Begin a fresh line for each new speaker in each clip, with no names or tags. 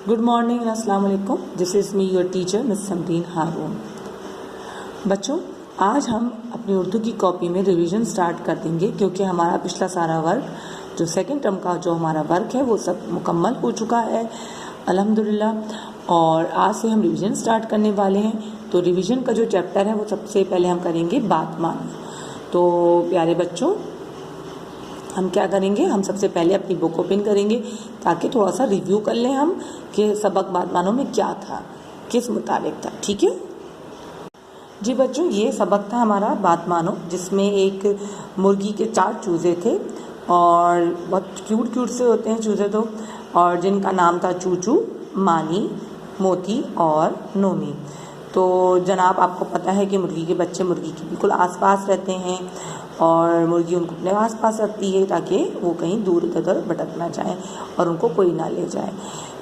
Good morning and अस्सलाम वालेकुम। This is me your teacher miss Samreen Haroon. बच्चों, आज हम अपनी उर्दू की कॉपी में रिवीजन स्टार्ट कर देंगे क्योंकि हमारा पिछला सारा वर्क जो सेकंड टर्म का जो हमारा वर्क है वो सब मुकम्मल हो चुका है अल्हम्दुलिल्लाह। और आज से हम रिवीजन स्टार्ट करने वाले हैं। तो रिवीजन का जो चैप्टर है वो सबसे पहले हम करेंगे बात मानो। तो प्यारे बच्चों, हम क्या करेंगे, हम सबसे पहले अपनी बुक ओपन करेंगे ताकि थोड़ा सा रिव्यू कर लें हम कि सबक बात मानो में क्या था, किस मुताबिक था। ठीक है जी बच्चों, ये सबक था हमारा बात मानो जिसमें एक मुर्गी के 4 चूज़े थे और बहुत क्यूट क्यूट से होते हैं चूज़े तो, और जिनका नाम था चूचू, मानी, मोती और नोनी। तो जनाब आपको पता है कि मुर्गी के बच्चे मुर्गी के बिल्कुल आसपास रहते हैं और मुर्गी उनको अपने आसपास रखती है ताकि वो कहीं दूर इधर भटक ना जाए और उनको कोई ना ले जाए।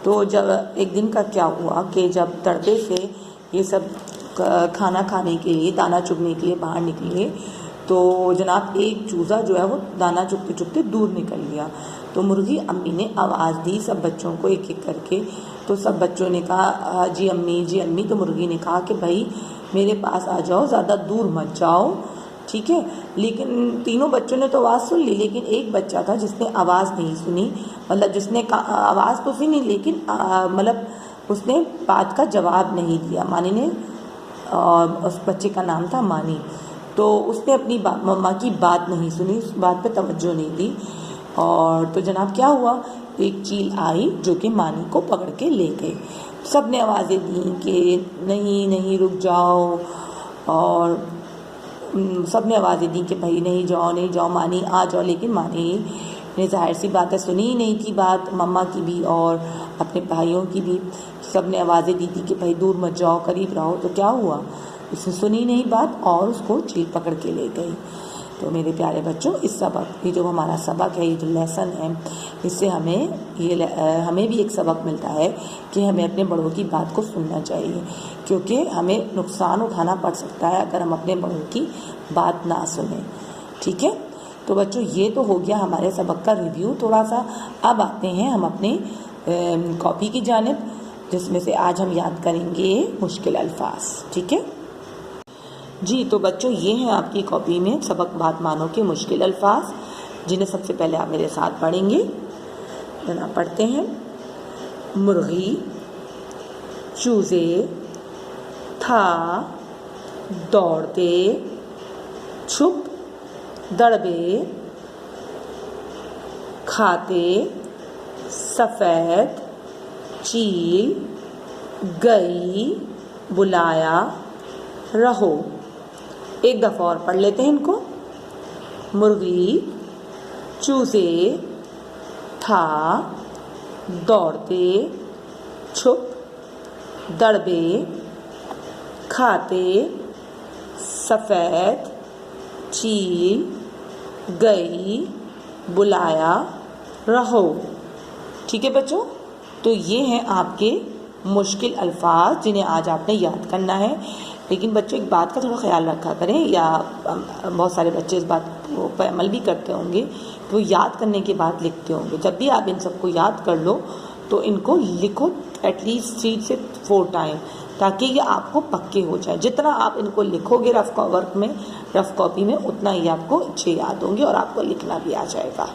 तो जब एक दिन का क्या हुआ कि जब तड़के से ये सब खाना खाने के लिए, दाना चुगने के लिए बाहर निकले तो जनाब एक चूज़ा जो है वो दाना चुगते चुगते दूर निकल गया। तो मुर्गी अम्मी ने आवाज़ दी सब बच्चों को एक एक करके। तो सब बच्चों ने कहा जी अम्मी, जी अम्मी। तो मुर्गी ने कहा कि भाई मेरे पास आ जाओ, ज़्यादा दूर मत जाओ, ठीक है। लेकिन तीनों बच्चों ने तो आवाज़ सुन ली, लेकिन एक बच्चा था जिसने आवाज़ नहीं सुनी, मतलब जिसने आवाज़ तो सुनी लेकिन मतलब उसने बात का जवाब नहीं दिया। मानी ने, उस बच्चे का नाम था मानी। तो उसने अपनी मम्मा की बात नहीं सुनी, उस बात पे तवज्जो नहीं दी। और तो जनाब क्या हुआ, एक चील आई जो कि मानी को पकड़ के ले गई। सब ने आवाज़ें दी कि नहीं नहीं रुक जाओ, और सब ने आवाज़ें दी कि भाई नहीं जाओ नहीं जाओ, मानी आ जाओ। लेकिन मानी ने जाहिर सी बात है सुनी ही नहीं थी बात, मम्मा की भी और अपने भाइयों की भी। सब ने आवाज़ें दी थी कि भाई दूर मत जाओ, करीब रहो। तो क्या हुआ, उसने सुनी नहीं बात और उसको चील पकड़ के ले गई। तो मेरे प्यारे बच्चों, इस सबक, ये जो हमारा सबक है, ये जो लेसन है, इससे हमें भी एक सबक मिलता है कि हमें अपने बड़ों की बात को सुनना चाहिए, क्योंकि हमें नुकसान उठाना पड़ सकता है अगर हम अपने बड़ों की बात ना सुने। ठीक है, तो बच्चों ये तो हो गया हमारे सबक का रिव्यू थोड़ा सा। अब आते हैं हम अपने कॉपी की जानिब, जिसमें से आज हम याद करेंगे मुश्किल अल्फाज। ठीक है जी, तो बच्चों ये हैं आपकी कॉपी में सबक बात मानो के मुश्किल अल्फाज, जिन्हें सबसे पहले आप मेरे साथ पढ़ेंगे। जनाब पढ़ते हैं, मुर्गी, चूज़े, था, दौड़ते, छुप, दड़बे, खाते, सफ़ेद, चील, गई, बुलाया, रहो। एक दफ़ा और पढ़ लेते हैं इनको। मुर्गी, चूज़े, था, दौड़ते, छुप, दड़बे, खाते, सफ़ेद, चील, गई, बुलाया, रहो। ठीक है बच्चों, तो ये हैं आपके मुश्किल अल्फाज जिन्हें आज आपने याद करना है। लेकिन बच्चों एक बात का थोड़ा ख्याल रखा करें, या बहुत सारे बच्चे इस बात पर अमल भी करते होंगे, तो याद करने के बाद लिखते होंगे। जब भी आप इन सबको याद कर लो तो इनको लिखो एटलीस्ट 3 से 4 टाइम, ताकि ये आपको पक्के हो जाए। जितना आप इनको लिखोगे रफ कॉपी में, उतना ही आपको अच्छे याद होंगे और आपको लिखना भी आ जाएगा।